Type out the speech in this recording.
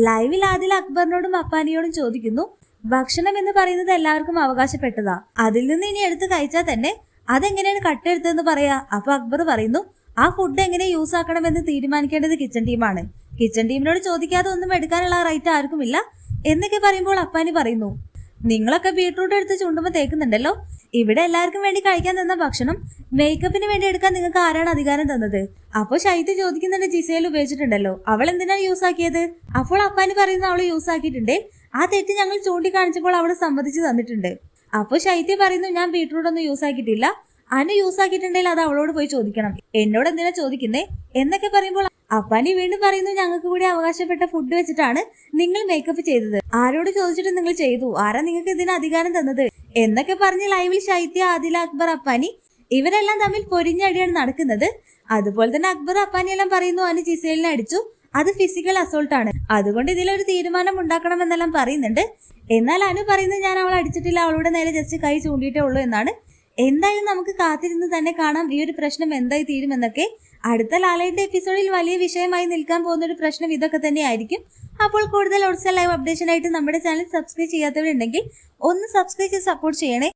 ലൈവിൽ ആദിൽ അക്ബറിനോടും അപ്പാനിയോടും ചോദിക്കുന്നു, ഭക്ഷണം എന്ന് പറയുന്നത് എല്ലാവർക്കും അവകാശപ്പെട്ടതാ, അതിൽ നിന്ന് ഇനി എടുത്ത് കഴിച്ചാൽ തന്നെ അതെങ്ങനെയാണ് കട്ടെടുത്തതെന്ന് പറയാ. അപ്പൊ അക്ബർ പറയുന്നു, ആ ഫുഡ് എങ്ങനെ യൂസ് ആക്കണമെന്ന് തീരുമാനിക്കേണ്ടത് കിച്ചൺ ടീമാണ്. കിച്ചൺ ടീമിനോട് ചോദിക്കാതെ ഒന്നും എടുക്കാനുള്ള റൈറ്റ് ആർക്കുമില്ല എന്നൊക്കെ പറയുമ്പോൾ അപ്പാനി പറയുന്നു, നിങ്ങളൊക്കെ ബീട്രൂട്ട് എടുത്ത് ചുണ്ടുമ്പോൾ തേക്കുന്നുണ്ടല്ലോ, ഇവിടെ എല്ലാവർക്കും വേണ്ടി കഴിക്കാൻ തന്ന ഭക്ഷണം മേക്കപ്പിന് വേണ്ടി എടുക്കാൻ നിങ്ങൾക്ക് ആരാണ് അധികാരം തന്നത്? അപ്പോൾ ശൈത്യ ചോദിക്കുന്നുണ്ട്, ജിസേൽ ഉപയോഗിച്ചിട്ടുണ്ടല്ലോ, അവൾ എന്തിനാണ് യൂസ് ആക്കിയത്? അപ്പോൾ അപ്പാനി പറയുന്നു, അവള് യൂസ് ആക്കിയിട്ടുണ്ട്, ആ തെറ്റ് ഞങ്ങൾ ചൂണ്ടിക്കാണിച്ചപ്പോൾ അവള് സമ്മതിച്ചു തന്നിട്ടുണ്ട്. അപ്പോൾ ശൈത്യ പറയുന്നു, ഞാൻ ബീട്രൂട്ട് ഒന്നും യൂസ് ആക്കിയിട്ടില്ല, അനു യൂസ് ആക്കിയിട്ടുണ്ടെങ്കിൽ അത് അവളോട് പോയി ചോദിക്കണം, എന്നോട് എന്തിനാ ചോദിക്കുന്നേ എന്നൊക്കെ പറയുമ്പോൾ അപ്പാനി വീണ്ടും പറയുന്നു, ഞങ്ങൾക്ക് കൂടി അവകാശപ്പെട്ട ഫുഡ് വെച്ചിട്ടാണ് നിങ്ങൾ മേക്കപ്പ് ചെയ്തത്, ആരോട് ചോദിച്ചിട്ട് നിങ്ങൾ ചെയ്തു, ആരാ നിങ്ങൾക്ക് ഇതിന് അധികാരം തന്നത് എന്നൊക്കെ പറഞ്ഞ് ലൈവിൽ ശൈത്യ, ആദില, അക്ബർ, അപ്പാനി ഇവരെല്ലാം തമ്മിൽ പൊരിഞ്ഞടിയാണ് നടക്കുന്നത്. അതുപോലെ തന്നെ അക്ബർ അപ്പാനി എല്ലാം പറയുന്നു, അനു ജിസേലിനെ അടിച്ചു, അത് ഫിസിക്കൽ അസോൾട്ട് ആണ്, അതുകൊണ്ട് ഇതിലൊരു തീരുമാനം ഉണ്ടാക്കണമെന്നെല്ലാം പറയുന്നുണ്ട്. എന്നാൽ അനു പറയുന്നത്, ഞാൻ അവളെ അടിച്ചിട്ടില്ല, അവളുടെ നേരെ ജസ്റ്റ് കൈ ചൂണ്ടിയിട്ടേ ഉള്ളൂ എന്നാണ്. എന്തായാലും നമുക്ക് കാത്തിരുന്ന് തന്നെ കാണാം ഈ ഒരു പ്രശ്നം എന്തായി തീരുമെന്നൊക്കെ. അടുത്ത ലാലേട്ടന്റെ എപ്പിസോഡിൽ വലിയ വിഷയമായി നിൽക്കാൻ പോകുന്ന ഒരു പ്രശ്നം ഇതൊക്കെ തന്നെയായിരിക്കും. അപ്പോൾ കൂടുതൽ ഒറിജിനൽ ലൈവ് അപ്ഡേഷൻ ആയിട്ട് നമ്മുടെ ചാനൽ സബ്സ്ക്രൈബ് ചെയ്യാത്തവരുണ്ടെങ്കിൽ ഒന്ന് സബ്സ്ക്രൈബ് ചെയ്ത് സപ്പോർട്ട് ചെയ്യണേ.